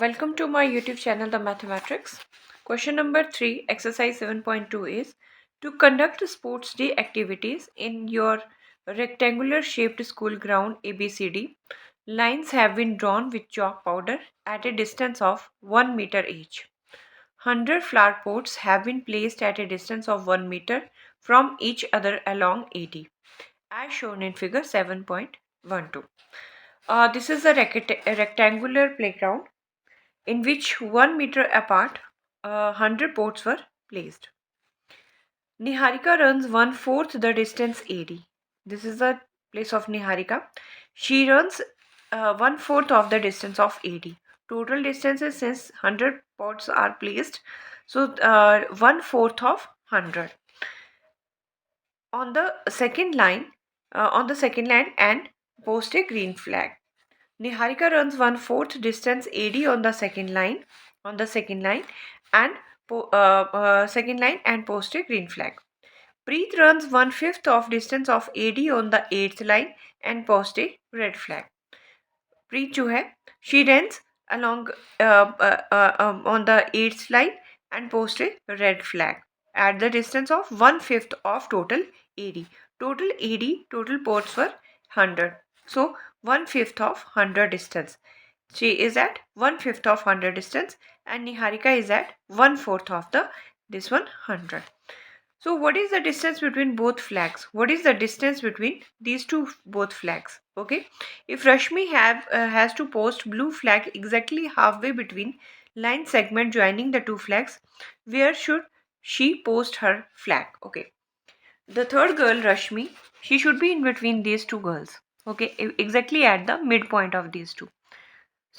Welcome to my YouTube channel, The Mathematics. Question number 3, exercise 7.2 is to conduct sports day activities in your rectangular shaped school ground ABCD. Lines have been drawn with chalk powder at a distance of 1 meter each. 100 flower pots have been placed at a distance of 1 meter from each other along AD, as shown in figure 7.12. This is a rectangular playground in which 1 meter apart 100 pots were placed. Niharika runs 1/4 the distance AD. This is the place of Niharika. She runs 1/4 of the distance of AD. Total distances, since 100 pots are placed, so 1/4 of 100. On the second line, and post a green flag. Niharika runs 1/4 distance AD on the second line, and post a green flag. Preet runs 1/5 of distance of AD on the 8th line and post a red flag. Preet जो है, she runs along on the 8th line and post a red flag at the distance of 1/5 of total AD. Total posts were 100. So 1/5 of 100 distance. She is at 1/5 of 100 distance and Niharika is at 1/4 of this one 100. So what is the distance between both flags? What is the distance between these both flags? Okay. If Rashmi has to post blue flag exactly halfway between line segment joining the two flags, where should she post her flag? Okay. The third girl, Rashmi, she should be in between these two girls. Okay, exactly at the midpoint of these two.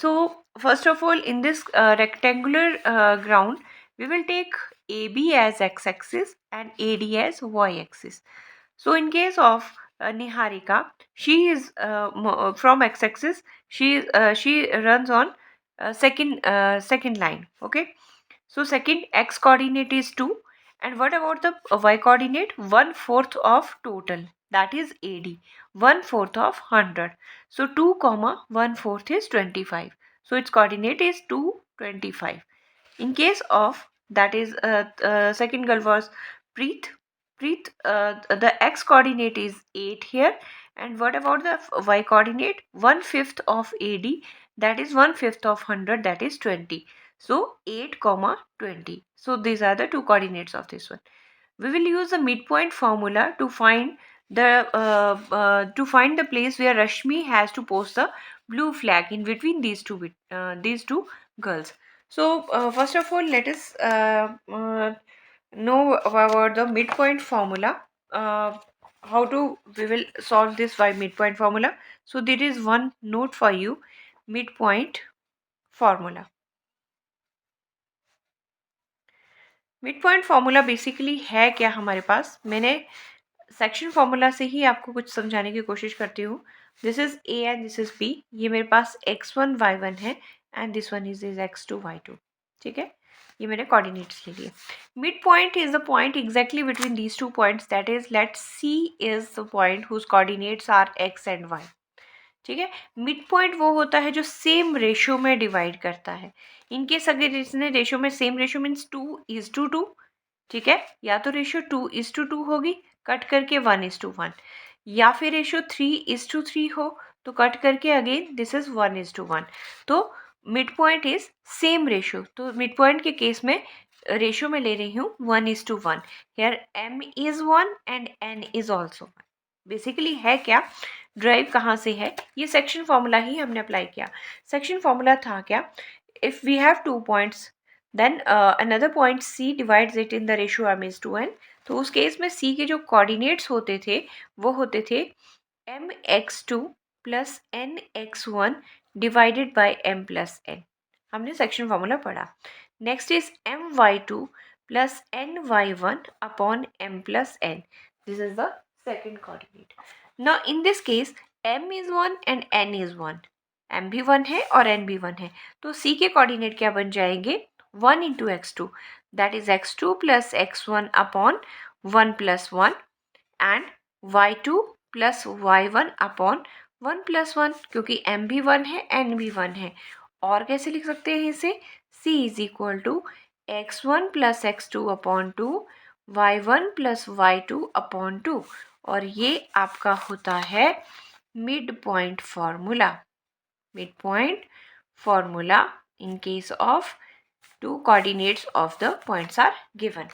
So first of all, in this rectangular ground, we will take AB as x-axis and AD as y-axis. So in case of Niharika, she is from x-axis. She runs on second line. Okay. So second x coordinate is 2, and what about the y coordinate? 1/4 of total, that is AD. 1/4 of 100. So 2 comma 1/4 is 25. So its coordinate is 225. In case of that is second girl was Preet. The x coordinate is 8 here, and what about the y coordinate? 1/5 of AD, that is 1/5 of 100, that is 20. So 8 comma 20. So these are the two coordinates of this one. We will use the midpoint formula to find the place where Rashmi has to post the blue flag in between these two girls. So first of all, let us know about the midpoint formula. We will solve this by midpoint formula. So there is one note for you: midpoint formula. midpoint formula basically है क्या हमारे पास? मैंने section formula से ही आपको कुछ समझाने की कोशिश करती हूँ. This is A and this is B. ये मेरे पास x1 y1 है and this one is x2 y2. ठीक है, ये मैंने कोऑर्डिनेट्स ले लिए. Mid point is the point exactly between these two points, that is let C is the point whose coordinates are x and y. ठीक है, mid point वो होता है जो सेम रेशो में डिवाइड करता है. इनकेस अगर इसने रेशो में सेम रेशो मीन्स 2:2. ठीक है, या तो रेशो 2:2 होगी कट करके 1:1, या फिर रेशो 3:3 हो तो कट करके अगेन दिस इज 1:1. तो mid point is same ratio. तो मिड पॉइंट के केस में रेशो में ले रही हूँ 1:1. Here m is 1 and n is also 1. Basically है क्या, ड्राइव कहाँ से है? ये सेक्शन फॉर्मूला ही हमने अप्लाई किया. सेक्शन फॉर्मूला था क्या? If we have 2 points then another point C divides it in the ratio m:2n. तो उस केस में C के जो कोऑर्डिनेट्स होते थे वो होते थे mx2 plus nx1 divided by m plus n. हमने सेक्शन फॉर्मूला पढ़ा. Next is my2 plus ny1 upon m plus n. This is the second coordinate. Now in this case m is 1 and n is 1. m भी 1 है और n भी 1 है. तो C के coordinate क्या बन जाएंगे? 1 into x2, that is x2 plus x1 upon 1 plus 1, and y2 plus y1 upon 1 plus 1, क्योंकि m भी 1 है n भी 1 है. और कैसे लिख सकते हैं इसे, c is equal to x1 plus x2 upon two y1 plus y2 upon two, और ये आपका होता है mid point formula. Mid point formula in case of two coordinates of the points are given.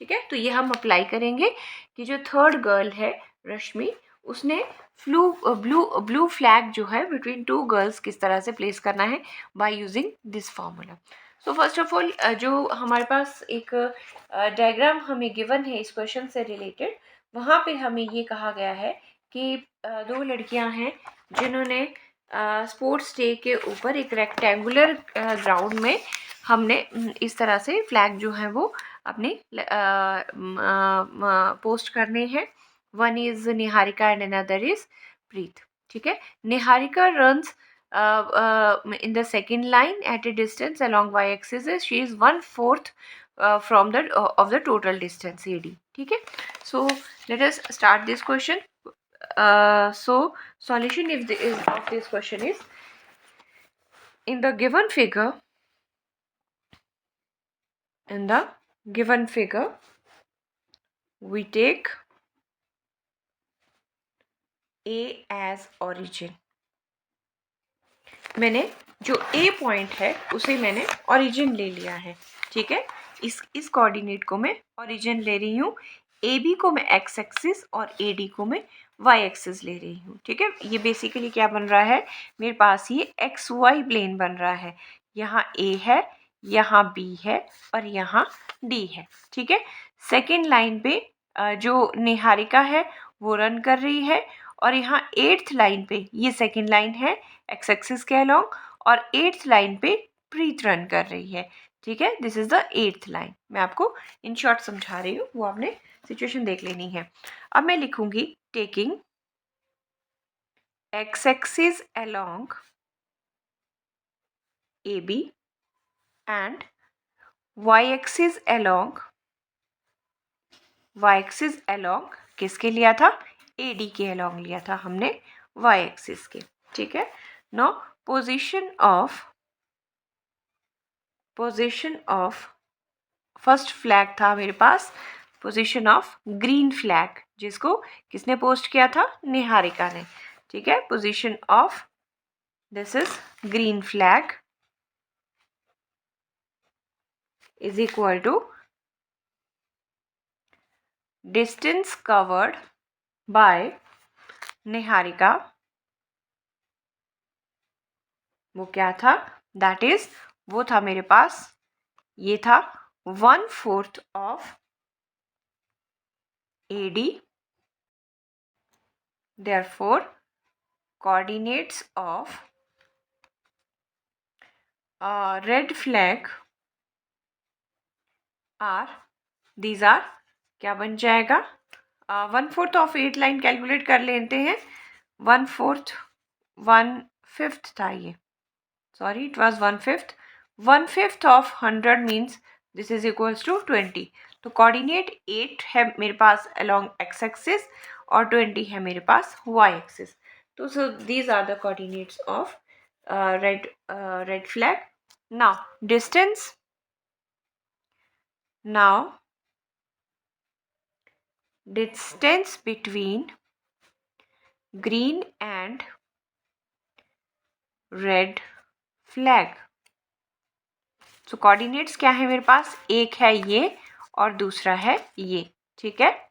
ठीक है, तो ये हम अप्लाई करेंगे कि जो थर्ड गर्ल है रश्मि, उसने ब्लू फ्लैग जो है बिटवीन टू गर्ल्स किस तरह से प्लेस करना है by using this formula. So first of all जो हमारे पास एक डायग्राम हमें गिवन है इस क्वेश्चन से रिलेटेड, वहाँ पे हमें ये कहा गया है कि दो लड़कियां हैं जिन्होंने स्पोर्ट्स डे के ऊपर एक रेक्टेंगुलर ग्राउंड में हमने इस तरह से फ्लैग जो है वो अपने पोस्ट करने हैं. One is Niharika and another is Preet. ठीक है, Niharika runs in the second line at a distance along y-axis. She is 1/4 from the of the total distance AD. ठीक है, so let us start this question. So solution of this question is, in the given figure, we take A as origin. मैंने जो A point है उसे मैंने origin ले लिया है. ठीक है, इस कोऑर्डिनेट को मैं ओरिजिन ले रही हूँ, AB को मैं x एक्सिस और AD को मैं y एक्सिस ले रही हूँ. ठीक है, ये बेसिकली क्या बन रहा है, मेरे पास ये XY प्लेन बन रहा है. यहाँ A है, यहाँ B है और यहाँ D है. ठीक है, सेकेंड लाइन पे जो निहारिका है वो रन कर रही है, और यहाँ 8th लाइन पे ये सेकेंड लाइन है एक्स एक्सिस के अलोंग, और 8th लाइन पे प्रीत रन कर रही है. ठीक है, this is the 8th line. मैं आपको इन शॉर्ट समझा रही हूँ, वो आपने सिचुएशन देख लेनी है. अब मैं लिखूंगी taking X axis along A B and Y axis along किसके लिया था, ए डी के अलोंग लिया था हमने वाई एक्सिस के. ठीक है, no position of first flag था मेरे पास, पोजीशन ऑफ ग्रीन फ्लैग, जिसको किसने पोस्ट किया था, निहारिका ने. ठीक है, position of this is green flag is equal to distance covered by Niharika. वो क्या था, दैट इज, वो था मेरे पास, ये था 1/4 of AD. Therefore, coordinates of red flag are, these are, क्या बन जाएगा, 1/4 ऑफ 8 लाइन कैलकुलेट कर लेते हैं. 1/4 1/5 था ये, sorry it was 1/5. 1/5 of 100 means this is equals to 20. तो कोऑर्डिनेट 8 है मेरे पास अलोंग एक्स एक्सिस और 20 है मेरे पास वाई एक्सिस. तो so these are the coordinates of red flag. Now distance between green and red flag. तो कोऑर्डिनेट्स क्या है मेरे पास, एक है ये और दूसरा है ये. ठीक है,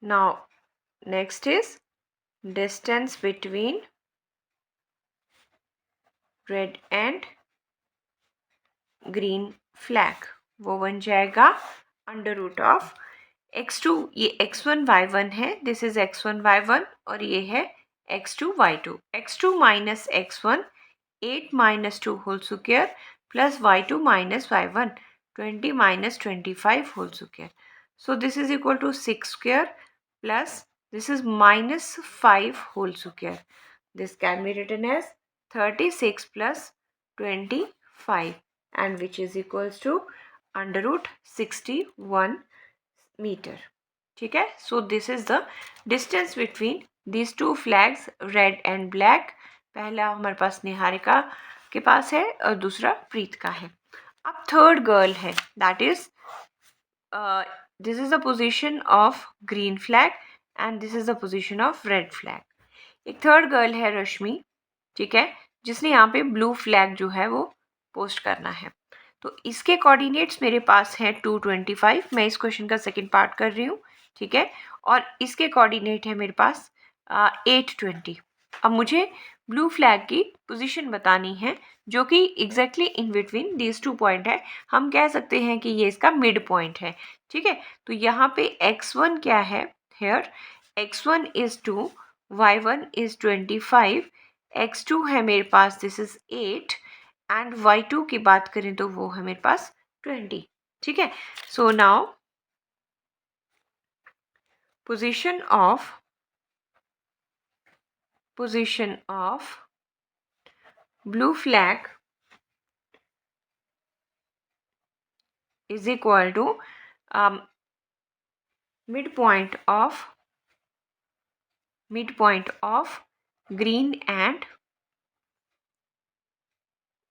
now next is distance between red and green flag, वो बन जाएगा अंडर रूट ऑफ x2, ये x1 y1 है, दिस इज x1 y1, और ये है x2 y2. x2 minus x1 8 minus 2 whole square plus y2 minus y1 20 minus 25 whole square. So this is equal to 6 square plus this is minus 5 whole square. This can be written as 36 plus 25 and which is equals to under root 61 meter. ठीक है, so this is the distance between these two flags, red and black. पहला हमारे पास निहारिका के पास है और दूसरा प्रीत का है. अब थर्ड गर्ल है, that is this is the position of green flag and this is the position of red flag. एक थर्ड गर्ल है रश्मि, ठीक है, जिसने यहाँ पे ब्लू फ्लैग जो है वो पोस्ट करना है. तो इसके कोऑर्डिनेट्स मेरे पास हैं 225. मैं इस क्वेश्चन का सेकंड पार्ट कर रही हूँ, ठीक है, और इसके कोऑर्डिनेट है मेरे पास 820. अब मुझे ब्लू फ्लैग की पोजीशन बतानी है जो कि exactly in between these two point है. हम कह सकते हैं कि ये इसका मिड पॉइंट है, ठीक है. तो यहाँ पे x1 क्या है, hair x1 is 2, y1 is 25, x2 है मेरे पास, दिस इज 8, एंड y2 की बात करें तो वो है मेरे पास 20, ठीक है. So now position of blue flag is equal to midpoint of green and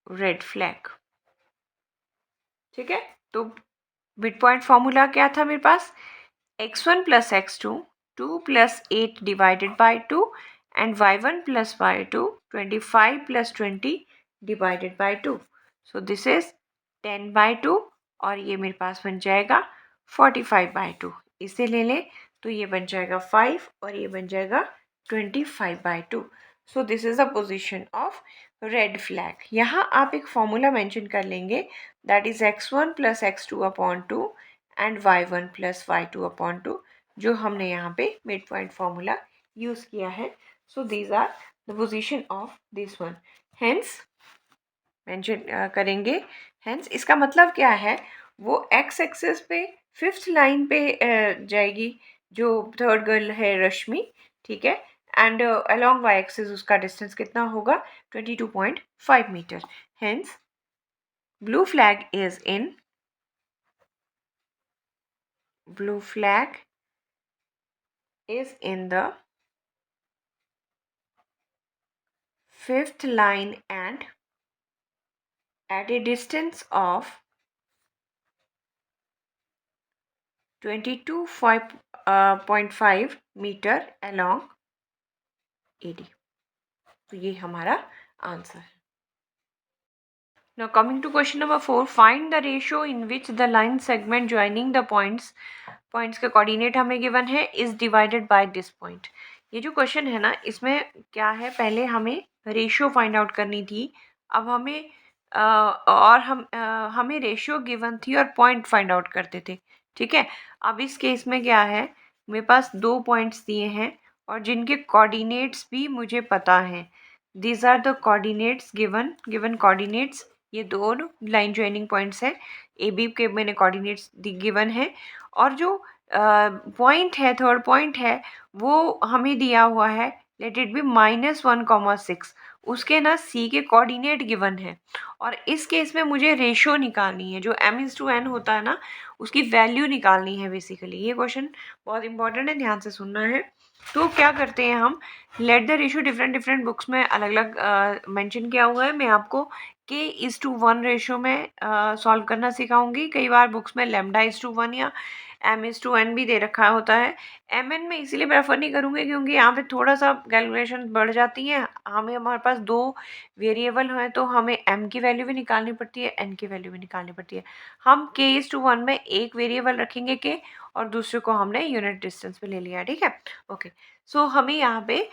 red flag, ठीक है. तो मिड पॉइंट फॉर्मूला क्या था मेरे पास, x1 plus x2, 2 plus 8 divided by 2, and y1 plus y2, 25 plus 20 divided by 2. So this is 10 by 2 और ये मेरे पास बन जाएगा 45 by 2. इसे ले लें तो ये बन जाएगा 5 और ये बन जाएगा 25 by 2. So this is the position of red flag. यहाँ आप एक फॉर्मूला मेंशन कर लेंगे, that is x1 plus x2 upon 2 and y1 plus y2 upon 2, जो हमने यहाँ पे मिड पॉइंट फॉर्मूला यूज किया है. So these are the position of this one. Hence mention करेंगे, हेंस इसका मतलब क्या है, वो एक्स एक्सेस पे फिफ्थ लाइन पे जाएगी जो थर्ड गर्ल है रश्मि, ठीक है, एंड अलोंग वाई एक्सेस उसका डिस्टेंस कितना होगा, 22.5 मीटर. हेंस blue flag is in the fifth line and at a distance of 22.5 metre along AD. तो ये हमारा आंसर है. Now coming to question number 4, find the ratio in which the line segment joining the points के coordinate हमें given है is divided by this point. ये जो question है ना, इसमें क्या है, पहले हमें रेशियो फाइंड आउट करनी थी. अब हमें हमें रेशियो गिवन थी और पॉइंट फाइंड आउट करते थे, ठीक है. अब इस केस में क्या है, मेरे पास 2 पॉइंट्स दिए हैं और जिनके कोऑर्डिनेट्स भी मुझे पता हैं. These are the coordinates given coordinates. ये दोनों लाइन ज्वाइनिंग पॉइंट्स हैं. ए बी के मैंने कोऑर्डिनेट्स गिवन है और जो पॉइंट है, थर्ड पॉइंट है, वो हमें दिया हुआ है, लेट इट बी -1,6. उसके ना सी के कोऑर्डिनेट गिवन है और इस केस में मुझे रेशियो निकालनी है, जो m/n होता है ना, उसकी वैल्यू निकालनी है बेसिकली. ये क्वेश्चन बहुत इंपॉर्टेंट है, ध्यान से सुनना है. तो क्या करते हैं हम, let the ratio different books में अलग अलग मेंशन किया हुआ है. मैं आपको k:1 रेशियो में सॉल्व करना सिखाऊंगी. कई बार बुक्स में λ:1 या m/n भी दे रखा होता है. mn में इसीलिए प्रेफर नहीं करूँगी क्योंकि यहाँ पे थोड़ा सा कैलकुलेशन बढ़ जाती है. हमारे पास 2 वेरिएबल हैं तो हमें m की वैल्यू भी निकालनी पड़ती है, n की वैल्यू भी निकालनी पड़ती है. हम k:1 में एक वेरिएबल रखेंगे k और दूसरे को हमने यूनिट डिस्टेंस पे ले लिया, ठीक है. ओके, सो हमें यहाँ पे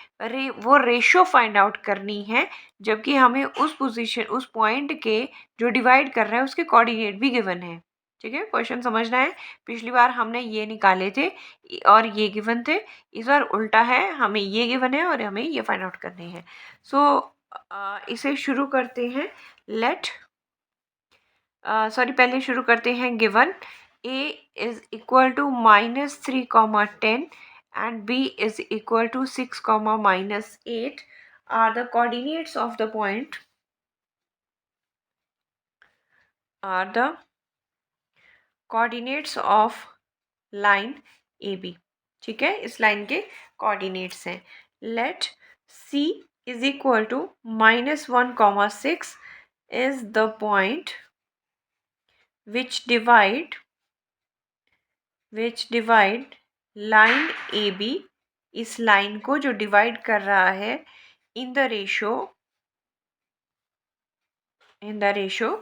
वो रेशियो फाइंड आउट करनी है, जबकि हमें उस पोजीशन, उस पॉइंट के जो डिवाइड कर रहा है उसके कोऑर्डिनेट भी गिवन है, ठीक है. क्वेश्चन समझना है. पिछली बार हमने ये निकाले थे और ये गिवन थे, इस बार उल्टा है, हमें ये गिवन है और हमें ये फाइंड आउट करनी है. सो इसे शुरू करते हैं. पहले शुरू करते हैं. Given a is equal to -3, 10 and b is equal to 6, -8 are the coordinates of the point, are the coordinates of line AB, ठीक है. इस लाइन के कोऑर्डिनेट्स हैं. Let see is equal to -1, 6 is the point which divide line AB, इस line को जो divide कर रहा है इन द रेशो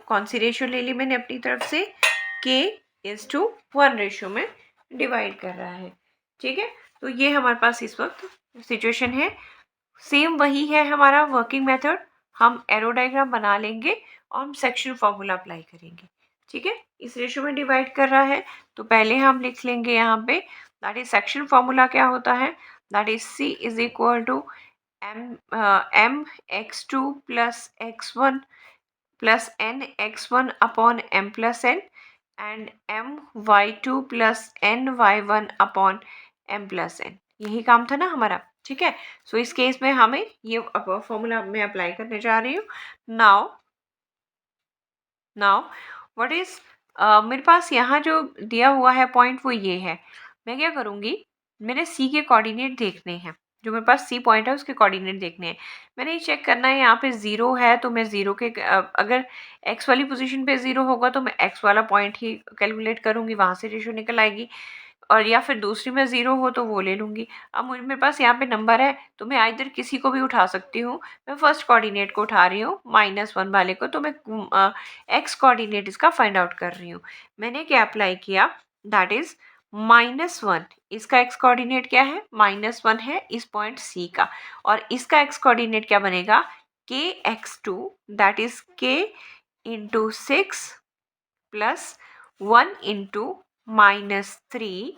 कौन सी रेशो ले ली मैंने अपनी तरफ से, k:1 रेशो में डिवाइड कर रहा है। ठीक है, तो ये हमारे पास इस वक्त सिचुएशन है। सेम वही है हमारा वर्किंग मेथड, हम एरो डायग्राम बना लेंगे और हम सेक्शन फॉर्मूला अप्लाई करेंगे। ठीक है, इस रेशो में डिवाइड कर रहा है तो पहले हम लिख लेंगे यहाँ पे, दैट इज सेक्शन फॉर्मूला क्या होता है, that is C is equal to m x2 plus x1 plus n x1 upon m plus n and m y2 plus n y1 upon m plus n। यही काम था ना हमारा। ठीक है, सो इस केस में हमें ये फॉर्मूला मैं अप्लाई करने जा रही हूँ। नाउ व्हाट इज, मेरे पास यहाँ जो दिया हुआ है पॉइंट वो ये है। मैं क्या करूँगी, मैंने सी के कोऑर्डिनेट देखने हैं, जो मेरे पास सी पॉइंट है उसके कोऑर्डिनेट देखने हैं। मैंने ये चेक करना है यहाँ पे ज़ीरो है तो मैं ज़ीरो के अगर एक्स वाली पोजीशन पे ज़ीरो होगा तो मैं एक्स वाला पॉइंट ही कैलकुलेट करूँगी, वहाँ से रेशो निकल आएगी। और या फिर दूसरी में ज़ीरो हो तो वो ले लूँगी। अब मुझे मेरे पास यहाँ पे नंबर है तो मैं आइदर किसी को भी उठा सकती हूँ। मैं फर्स्ट कोऑर्डिनेट को उठा रही हूँ, -1 वाले को, तो मैं एक्स कोऑर्डिनेट इसका फाइंड आउट कर रही हूँ। मैंने क्या अप्लाई किया, दैट इज़ -1, इसका एक्स कोऑर्डिनेट क्या है, -1 है इस पॉइंट सी का, और इसका एक्स कोऑर्डिनेट क्या बनेगा, kx2, that is k into 6 plus 1 into -3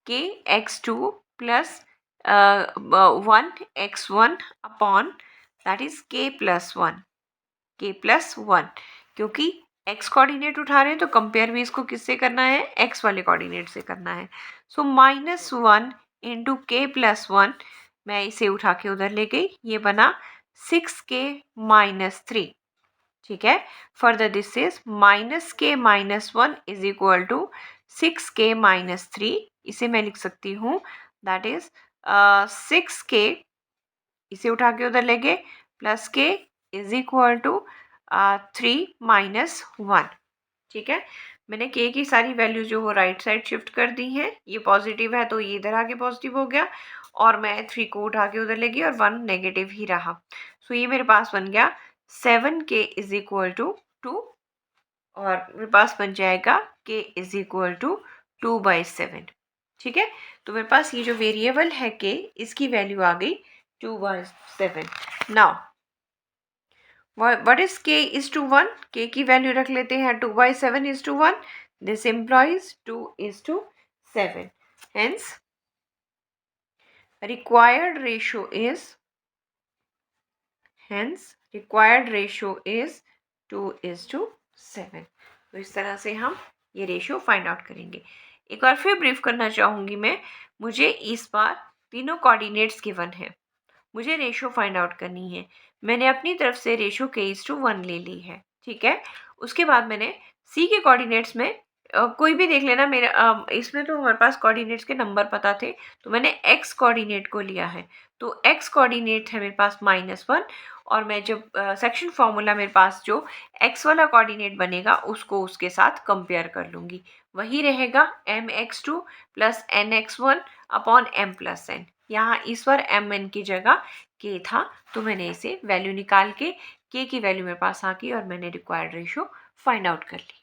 kx2 plus 1x1 upon that is k plus 1, क्योंकि x कोऑर्डिनेट उठा रहे हैं तो कंपेयर भी इसको किससे करना है, x वाले कोऑर्डिनेट से करना है। सो -1 इंटू k प्लस 1, मैं इसे उठा के उधर ले गई, ये बना 6k माइनस 3। ठीक है, further this is -k minus 1 is equal to 6k minus 3। इसे मैं लिख सकती हूँ, दैट इज 6k, इसे उठा के उधर ले गए, plus k is equal to 3 minus 1। ठीक है, मैंने k की सारी वैल्यूज जो वो राइट साइड शिफ्ट कर दी हैं। ये पॉजिटिव है तो ये इधर आके पॉजिटिव हो गया, और मैं 3 को उठा के उधर ले गई और 1 नेगेटिव ही रहा। सो ये मेरे पास बन गया 7k इज इक्वल टू 2, और मेरे पास बन जाएगा k इज इक्वल टू 2/7। ठीक है, तो मेरे पास ये जो वेरिएबल है k, इसकी वैल्यू आ गई 2/7। Now what is k is to 1, k की वैल्यू रख लेते हैं 2/7 is to 1, this implies 2 is to 7, hence required ratio is 2 is to 7। तो इस तरह से हम ये रेशियो फाइंड आउट करेंगे। एक बार फिर ब्रीफ करना चाहूँगी मैं, मुझे इस बार तीनों कोऑर्डिनेट्स गिवन है, मुझे रेशो फाइंड आउट करनी है। मैंने अपनी तरफ से रेशो k:1 ले ली है। ठीक है, उसके बाद मैंने c के कोऑर्डिनेट्स में कोई भी देख लेना, मेरा इसमें तो हमारे पास कोऑर्डिनेट्स के नंबर पता थे, तो मैंने x कोऑर्डिनेट को लिया है। तो x कोऑर्डिनेट है मेरे पास -1, और मैं जब सेक्शन फॉर्मूला मेरे पास जो x वाला कोऑर्डिनेट बनेगा उसको उसके साथ कंपेयर कर लूँगी, वही रहेगा mx2 plus nx1 upon m plus n। यहाँ इस बार mn की जगह k था, तो मैंने इसे वैल्यू निकाल के k की वैल्यू मेरे पास आ गई और मैंने रिक्वायर्ड रेशो फाइंड आउट कर ली।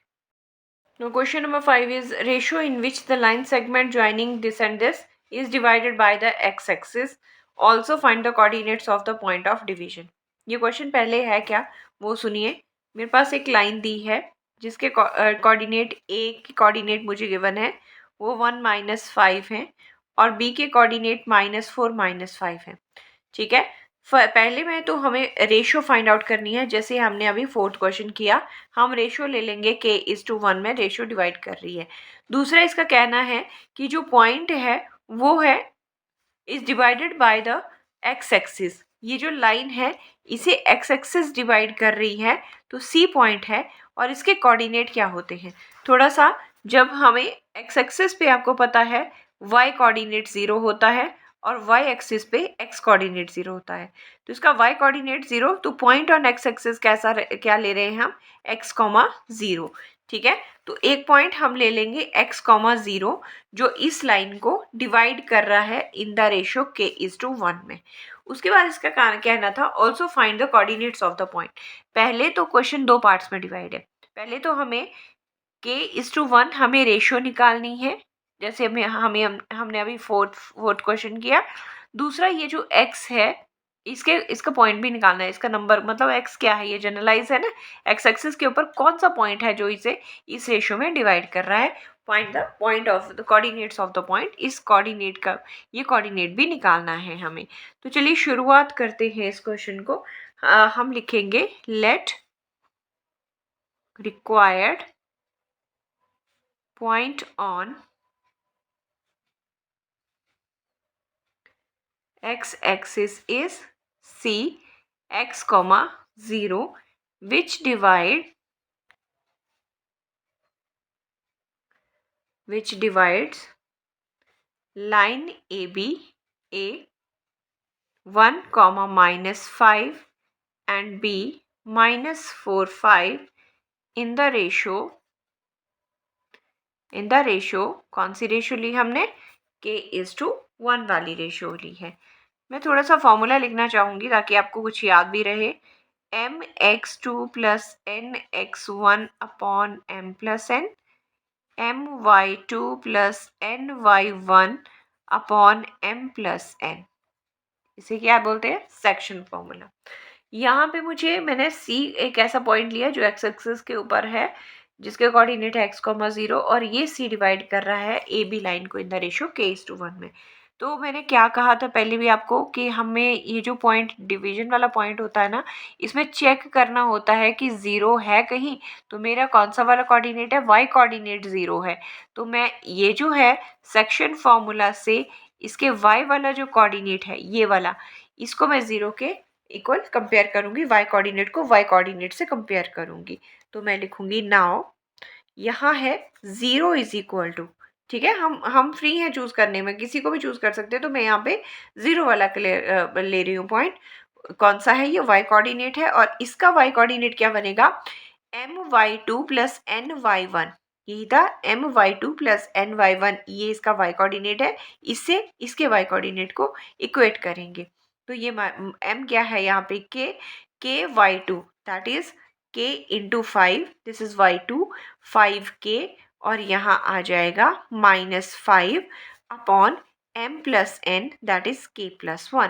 Now question number 5 is ratio in which the line segment joining this and this is divided by the x-axis. Also find the coordinates of the point of division. ये question पहले है क्या वो सुनिए। मेरे पास एक line दी है जिसके कोऑर्डिनेट a की कोऑर्डिनेट मुझे गिवन है वो 1 - 5 है, और b के कोऑर्डिनेट -4 - 5 है। ठीक है, पहले में तो हमें रेशो फाइंड आउट करनी है, जैसे हमने अभी 4th क्वेश्चन किया, हम रेशो ले लेंगे k:1 में रेशो डिवाइड कर रही है। दूसरा इसका कहना है कि जो पॉइंट है वो है is divided by the x axis, ये जो लाइन है इसे एक्स एक्सिस डिवाइड कर रही है, तो सी पॉइंट है और इसके कोऑर्डिनेट क्या होते हैं। थोड़ा सा, जब हमें एक्स एक्सिस पे आपको पता है y कोऑर्डिनेट 0 होता है और y एक्सिस पे x कोऑर्डिनेट 0 होता है। तो इसका y कोऑर्डिनेट 0, तो पॉइंट ऑन x एक्सिस क्या ले रहे हैं हम, x, 0। ठीक है, तो एक पॉइंट हम ले लेंगे x, 0 जो इस लाइन को डिवाइड कर रहा है इन द रेशियो k:1 में। उसके बाद इसका कहना था also find the coordinates of the point. पहले तो क्वेश्चन दो पार्ट्स में डिवाइड है। पहले तो हमें k:1 हमें रेशियो निकालनी है, जैसे हमने अभी फोर्थ क्वेश्चन किया। दूसरा ये जो x है इसका पॉइंट भी निकालना है, इसका नंबर मतलब x क्या है, ये जनरलाइज है ना, x एक्सिस के ऊपर कौन सा पॉइंट है जो इसे इस रेशियो में डिवाइड कर रहा है। Point of the coordinates of the point, इस कोऑर्डिनेट का ये कोऑर्डिनेट भी निकालना है हमें। तो चलिए शुरुआत करते हैं इस क्वेश्चन को। हम लिखेंगे late required point on x-axis is c x, 0 which divides line AB A 1, -5 and B -4, 5 in the ratio कौन सी रेशियो ली हमने, k:1 वाली रेशियो ली है। मैं थोड़ा सा फॉर्मूला लिखना चाहूँगी ताकि आपको कुछ याद भी रहे। mx2 + nx1 upon m + n, my2 + ny1 upon m + n। इसे क्या बोलते हैं, सेक्शन फॉर्मूला। यहाँ पे मैंने C एक ऐसा पॉइंट लिया जो x एक्सिस के ऊपर है, जिसके कोऑर्डिनेट है x, 0 और ये C डिवाइड कर रहा है AB लाइन को इन द रेशियो k:1 में। तो मैंने क्या कहा था पहले भी आपको कि हमें ये जो पॉइंट डिवीजन वाला पॉइंट होता है ना, इसमें चेक करना होता है कि 0 है कहीं। तो मेरा कौन सा वाला कोऑर्डिनेट है, y कोऑर्डिनेट 0 है। तो मैं ये जो है सेक्शन फॉर्मूला से इसके y वाला जो कोऑर्डिनेट है ये वाला, इसको मैं 0 के इक्वल कंपेयर करूंगी, y कोऑर्डिनेट को y कोऑर्डिनेट से कंपेयर करूंगी। तो मैं लिखूंगी नाउ, यहाँ है 0 = ठीक है, हम फ्री हैं चूज करने में, किसी को भी चूज कर सकते हैं। तो मैं यहाँ पे 0 वाला ले रही हूँ पॉइंट। कौन सा है, ये y कोऑर्डिनेट है और इसका y कोऑर्डिनेट क्या बनेगा, my2 + ny1। यही था my2 + ny1, ये इसका y कोऑर्डिनेट है। इससे इसके y कोऑर्डिनेट को इक्वेट करेंगे। तो ये m क्या है यहाँ पे, k y2 that is k × 5, this is y2 5k, और यहाँ आ जाएगा -5 upon m + n that is k+1।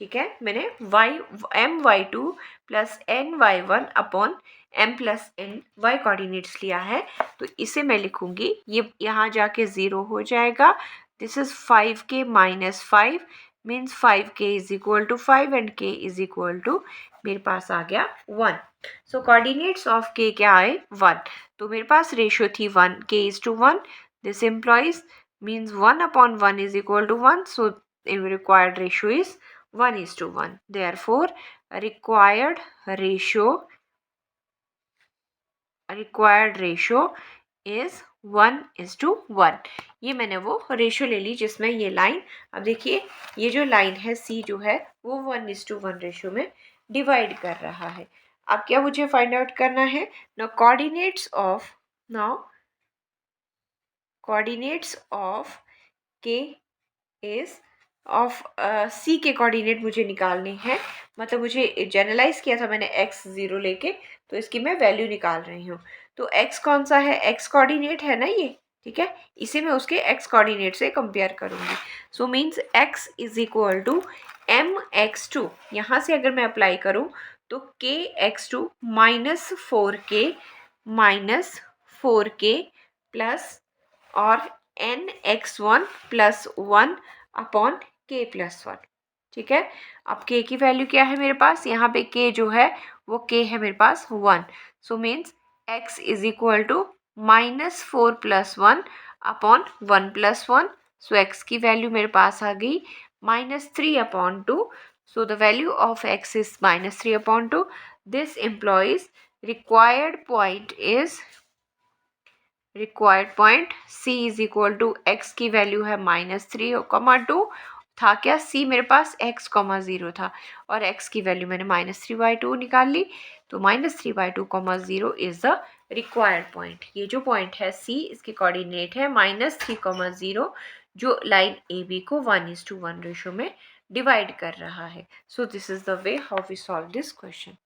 ठीक है, मैंने my2 + ny1 upon m + n y coordinates लिया है। तो इसे मैं लिखूंगी, ये यहाँ जाके 0 हो जाएगा। This is 5k - 5 means 5k = 5 and k = मेरे पास आ गया 1। सो कोऑर्डिनेट्स ऑफ k क्या आए, 1। तो मेरे पास रेशियो थी 1 k:1। This employees means 1 upon 1 = 1। So required ratio is 1:1। Therefore, required ratio is 1:1। ये मैंने वो रेशियो ले ली जिसमें ये लाइन, अब देखिए ये जो लाइन है C जो है वो 1:1 रेशियो में डिवाइड कर रहा है। अब क्या मुझे फाइंड आउट करना है, coordinates of K is of C के कोऑर्डिनेट मुझे निकालने हैं। मतलब मुझे जनरलाइज किया था मैंने x 0 लेके, तो इसकी मैं वैल्यू निकाल रही हूँ। तो x कौन सा है, x कोऑर्डिनेट है ना ये, ठीक है, इसे मैं उसके x कोऑर्डिनेट से कंपेयर करूँगी। So means x = mx2। यहाँ से अगर मैं अप्लाई करूँ तो kx2 -4k प्लस और nx1 + 1 अपॉन k+1। ठीक है, अब k की वैल्यू क्या है मेरे पास, यहाँ पे k जो है वो k है मेरे पास 1। So means x = -4 + 1 upon 1 + 1। सो x की वैल्यू मेरे पास आ गई -3/2। So the value of x is -3/2। This employees required point C = x की वैल्यू है -3, 2, था क्या, सी मेरे पास x,0 था और x की वैल्यू मैंने -3/2 निकाल ली, तो -3/2, इज द रिक्वायर्ड पॉइंट। ये जो पॉइंट है सी, इसके कोऑर्डिनेट है -3,0, जो लाइन ए बी को 1:1 रेशो में डिवाइड कर रहा है। So this is the way how we solve this question.